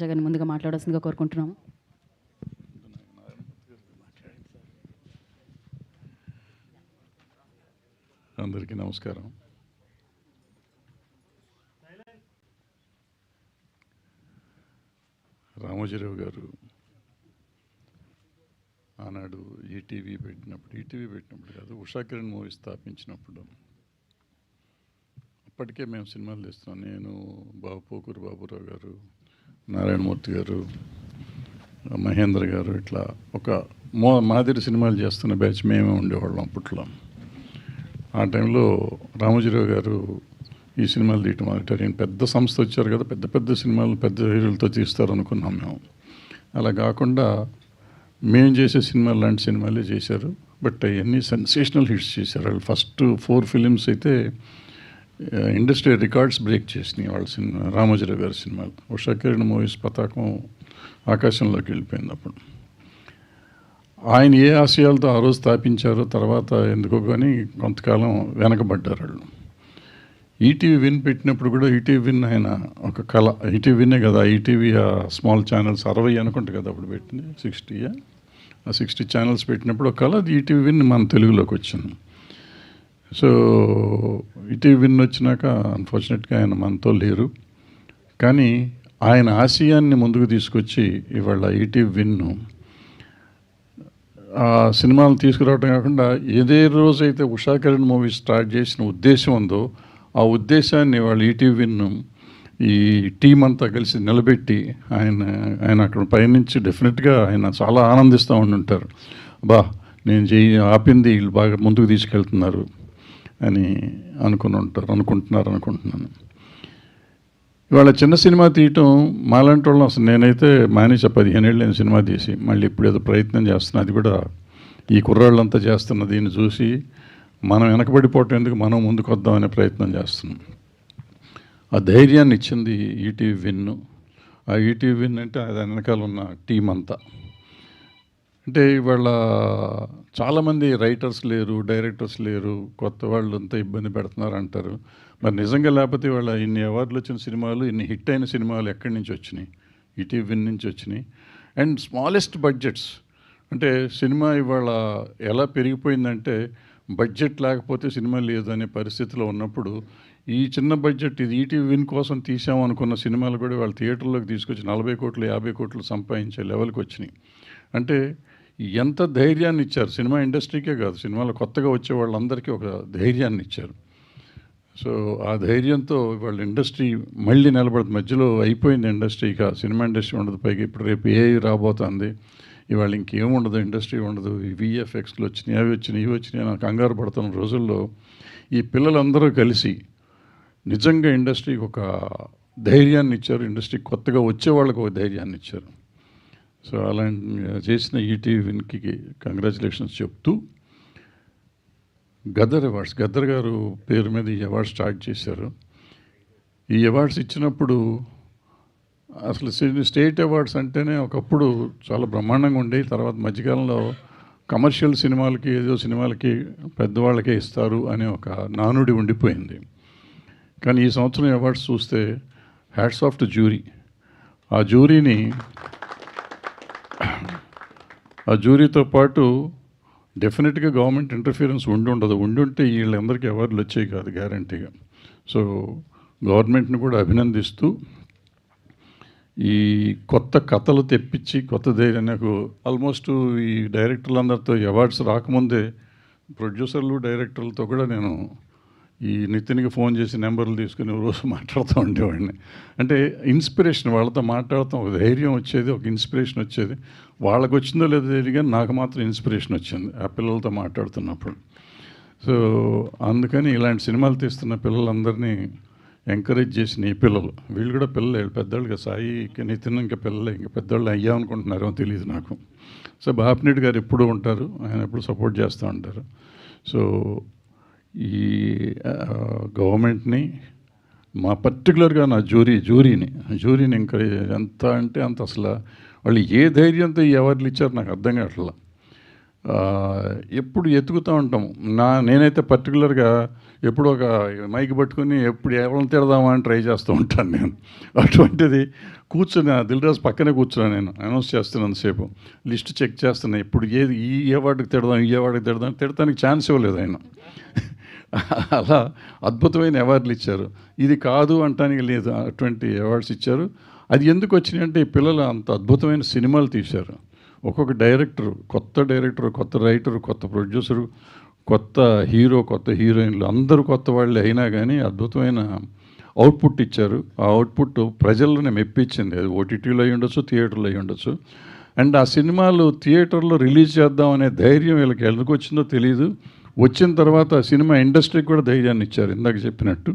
జగన్ ముందుగా మాట్లాడాల్సిందిగా కోరుకుంటున్నాము. అందరికీ నమస్కారం. రామోజీరావు గారు ఆనాడు ఈటీవీ పెట్టినప్పుడు కాదు, ఉషా కిరణ్ మూవీ స్థాపించినప్పుడు అప్పటికే మేము సినిమాలు తీస్తున్నాం. నేను, పోకూరు బాబురావు గారు, నారాయణమూర్తి గారు, మహేంద్ర గారు, ఇట్లా ఒక మాదిరి సినిమాలు చేస్తున్న బ్యాచ్ మేమే ఉండేవాళ్ళం అప్పట్లో. ఆ టైంలో రామోజీరావు గారు ఈ సినిమాలు తీయటం మొదలెట్టారు. పెద్ద సంస్థ వచ్చారు కదా, పెద్ద పెద్ద సినిమాలు పెద్ద హీరోలతో తీస్తారు అనుకున్నాం మేము. అలా కాకుండా మేము చేసే సినిమాలు లాంటి సినిమాలే చేశారు. బట్ అవన్నీ సెన్సేషనల్ హిట్స్ చేశారు. వాళ్ళు ఫస్ట్ 4 ఫిలిమ్స్ అయితే ఇండస్ట్రీ రికార్డ్స్ బ్రేక్ చేసినాయి వాళ్ళ సినిమా, రామోజీరావు గారి సినిమాలు. ఉషా కిరణ్ మూవీస్ పతాకం ఆకాశంలోకి వెళ్ళిపోయింది. అప్పుడు ఆయన ఏ ఆశయాలతో ఆ రోజు స్థాపించారో తర్వాత ఎందుకో కానీ కొంతకాలం వెనకబడ్డారు వాళ్ళు. ఈటీవీ విన్ పెట్టినప్పుడు కూడా ఈటీవీ విన్ ఆయన ఒక కళ. ఈటీవీ విన్నే కదా, ఈటీవీ స్మాల్ ఛానల్స్ 60 అనుకుంటా కదా అప్పుడు పెట్టింది, 60 ఆ 60 ఛానల్స్ పెట్టినప్పుడు ఒక కళ. అది ఈటీవీ విన్ మన తెలుగులోకి వచ్చింది. సో ఈటీవీ విన్ వచ్చినాక అన్ఫార్చునేట్గా ఆయన మనతో లేరు. కానీ ఆయన ఆశయాన్ని ముందుకు తీసుకొచ్చి ఇవాళ ఈటీవీ విన్ను ఆ సినిమాలు తీసుకురావడం కాకుండా ఏదే రోజైతే ఉషా కిరణ్ మూవీ స్టార్ట్ చేసిన ఉద్దేశం ఉందో ఆ ఉద్దేశాన్ని వాళ్ళు ఈటీవీ విన్ను ఈ టీం అంతా కలిసి నిలబెట్టి ఆయన అక్కడ పైనుంచి డెఫినెట్గా ఆయన చాలా ఆనందిస్తూ ఉండుంటారు. నేను ఆపింది వీళ్ళు బాగా ముందుకు తీసుకెళ్తున్నారు అని అనుకుంటున్నాను. ఇవాళ చిన్న సినిమా తీయటం మాలాంటి వాళ్ళం అసలు నేనైతే మానేసా. 15 ఏళ్ళు నేను సినిమా తీసి మళ్ళీ ఇప్పుడు ఏదో ప్రయత్నం చేస్తున్నా. అది కూడా ఈ కుర్రాళ్ళంతా చేస్తున్న దీన్ని చూసి మనం వెనకబడిపోవటం ఎందుకు, మనం ముందుకు వద్దామనే ప్రయత్నం చేస్తున్నాం. ఆ ధైర్యాన్ని ఇచ్చింది ఈటీవీ విన్ను. ఆ ఈటీవీ విన్ అంటే అది వెనకాల ఉన్న టీం అంతా. అంటే ఇవాళ చాలామంది రైటర్స్ లేరు, డైరెక్టర్స్ లేరు, కొత్త వాళ్ళు అంతా ఇబ్బంది పెడుతున్నారు అంటారు. మరి నిజంగా లేకపోతే ఇవాళ ఇన్ని అవార్డులు వచ్చిన సినిమాలు, ఇన్ని హిట్ అయిన సినిమాలు ఎక్కడి నుంచి వచ్చినాయి? ఈటీవీ విన్ నుంచి వచ్చినాయి. And smallest budgets. అంటే సినిమా ఇవాళ ఎలా పెరిగిపోయిందంటే బడ్జెట్ లేకపోతే సినిమా లేదు అనే పరిస్థితిలో ఉన్నప్పుడు ఈ చిన్న బడ్జెట్ ఇది ఈటీవీ విన్ కోసం తీసామనుకున్న సినిమాలు కూడా వాళ్ళ థియేటర్లోకి తీసుకొచ్చి 40 కోట్లు 50 కోట్లు సంపాదించే లెవెల్కి వచ్చినాయి. అంటే ఎంత ధైర్యాన్ని ఇచ్చారు సినిమా ఇండస్ట్రీకే కాదు, సినిమాలో కొత్తగా వచ్చే వాళ్ళందరికీ ఒక ధైర్యాన్ని ఇచ్చారు. సో ఆ ధైర్యంతో వాళ్ళ ఇండస్ట్రీ మళ్ళీ నిలబడుతుంది. మధ్యలో అయిపోయింది ఇండస్ట్రీ, ఇక సినిమా ఇండస్ట్రీ ఉండదు. పైకి ఇప్పుడు రేపు ఏఐ రాబోతుంది, ఇవాళ ఇంకేముండదు, ఇండస్ట్రీ ఉండదు. ఈ విఎఫ్ఎక్స్లు వచ్చినాయి, అవి వచ్చినాయి, ఇవి వచ్చినాయి, నాకు కంగారు పడుతున్న రోజుల్లో ఈ పిల్లలందరూ కలిసి నిజంగా ఇండస్ట్రీకి ఒక ధైర్యాన్ని ఇచ్చారు. ఇండస్ట్రీ కొత్తగా వచ్చే వాళ్ళకు ఒక ధైర్యాన్ని ఇచ్చారు. సో అలాంటి చేసిన ఈటీవీ విన్కి కంగ్రాచులేషన్స్ చెప్తూ, గద్దర్ అవార్డ్స్, గద్దర్ గారు పేరు మీద ఈ అవార్డ్స్ స్టార్ట్ చేశారు. ఈ అవార్డ్స్ ఇచ్చినప్పుడు అసలు స్టేట్ అవార్డ్స్ అంటేనే ఒకప్పుడు చాలా బ్రహ్మాండంగా ఉండేవి. తర్వాత మధ్యకాలంలో కమర్షియల్ సినిమాలకి, ఏదో సినిమాలకి పెద్దవాళ్ళకే ఇస్తారు అనే ఒక నానుడి ఉండిపోయింది. కానీ ఈ సంవత్సరం అవార్డ్స్ చూస్తే హ్యాట్స్ ఆఫ్ టు జ్యూరీ. ఆ జ్యూరీతో పాటు డెఫినెట్గా గవర్నమెంట్ ఇంటర్ఫియరెన్స్ ఉండుంటే వీళ్ళందరికీ అవార్డులు వచ్చాయి కాదు గ్యారంటీగా. సో గవర్నమెంట్ని కూడా అభినందిస్తూ ఈ కొత్త కథలు తెప్పించి కొత్త ధైర్యం, నాకు ఆల్మోస్ట్ ఈ డైరెక్టర్లందరితో అవార్డ్స్ రాకముందే ప్రొడ్యూసర్లు డైరెక్టర్లతో కూడా నేను ఈ నితిన్కి ఫోన్ చేసి నెంబర్లు తీసుకుని రోజు మాట్లాడుతూ ఉండేవాడిని. అంటే ఇన్స్పిరేషన్, వాళ్ళతో మాట్లాడతాం, ఒక ధైర్యం వచ్చేది, ఒక ఇన్స్పిరేషన్ వచ్చేది. వాళ్ళకు వచ్చిందో లేదో తెలియదు కానీ నాకు మాత్రం ఇన్స్పిరేషన్ వచ్చింది ఆ పిల్లలతో మాట్లాడుతున్నప్పుడు. సో అందుకని ఇలాంటి సినిమాలు తీస్తున్న పిల్లలందరినీ ఎంకరేజ్ చేసిన ఈ పిల్లలు, వీళ్ళు కూడా పిల్లలు, పెద్దవాళ్ళుగా సాయి నితిన్ ఇంకా పిల్లలే, ఇంకా పెద్దవాళ్ళు అయ్యామనుకుంటున్నారో తెలియదు నాకు. సో బాపినెట్ గారు ఎప్పుడూ ఉంటారు, ఆయన ఎప్పుడు సపోర్ట్ చేస్తూ ఉంటారు. సో ఈ గవర్నమెంట్ని, మా పర్టికులర్గా నా జ్యూరీని ఎంకరేజ్, ఎంత అంటే అంత. అసలు వాళ్ళు ఏ ధైర్యంతో ఈ అవార్డులు ఇచ్చారు నాకు అర్థం కావట్లా. ఎప్పుడు ఎతుకుతూ ఉంటాము. నేనైతే పర్టికులర్గా ఎప్పుడు ఒక మైక్ పట్టుకుని ఎప్పుడు ఎవరిని తిడదామా అని ట్రై చేస్తూ ఉంటాను నేను. అటువంటిది కూర్చొని దిల్ రాజు పక్కనే కూర్చున్నాను, నేను అనౌన్స్ చేస్తున్నంతసేపు లిస్ట్ చెక్ చేస్తున్నా, ఇప్పుడు ఏది ఈ అవార్డుకి తిడదాం, ఈ అవార్డుకి తిడదాం, తిడటానికి ఛాన్స్ ఇవ్వలేదు ఆయన. అలా అద్భుతమైన అవార్డులు ఇచ్చారు. ఇది కాదు అంటానికి లేదు, అటువంటి అవార్డ్స్ ఇచ్చారు. అది ఎందుకు వచ్చినాయి అంటే ఈ పిల్లలు అంత అద్భుతమైన సినిమాలు తీశారు. ఒక్కొక్క డైరెక్టరు, కొత్త రైటరు, కొత్త ప్రొడ్యూసరు, కొత్త హీరో, కొత్త హీరోయిన్లు, అందరూ కొత్త వాళ్ళే అయినా కానీ అద్భుతమైన అవుట్పుట్ ఇచ్చారు. ఆ అవుట్పుట్ ప్రజలను మెప్పించింది. అది ఓటీటీలో అయి ఉండొచ్చు, థియేటర్లో అయి ఉండొచ్చు. అండ్ ఆ సినిమాలు థియేటర్లో రిలీజ్ చేద్దామనే ధైర్యం వీళ్ళకి ఎందుకు వచ్చిందో తెలియదు. వచ్చిన తర్వాత సినిమా ఇండస్ట్రీకి కూడా ధైర్యాన్ని ఇచ్చారు, ఇందాక చెప్పినట్టు.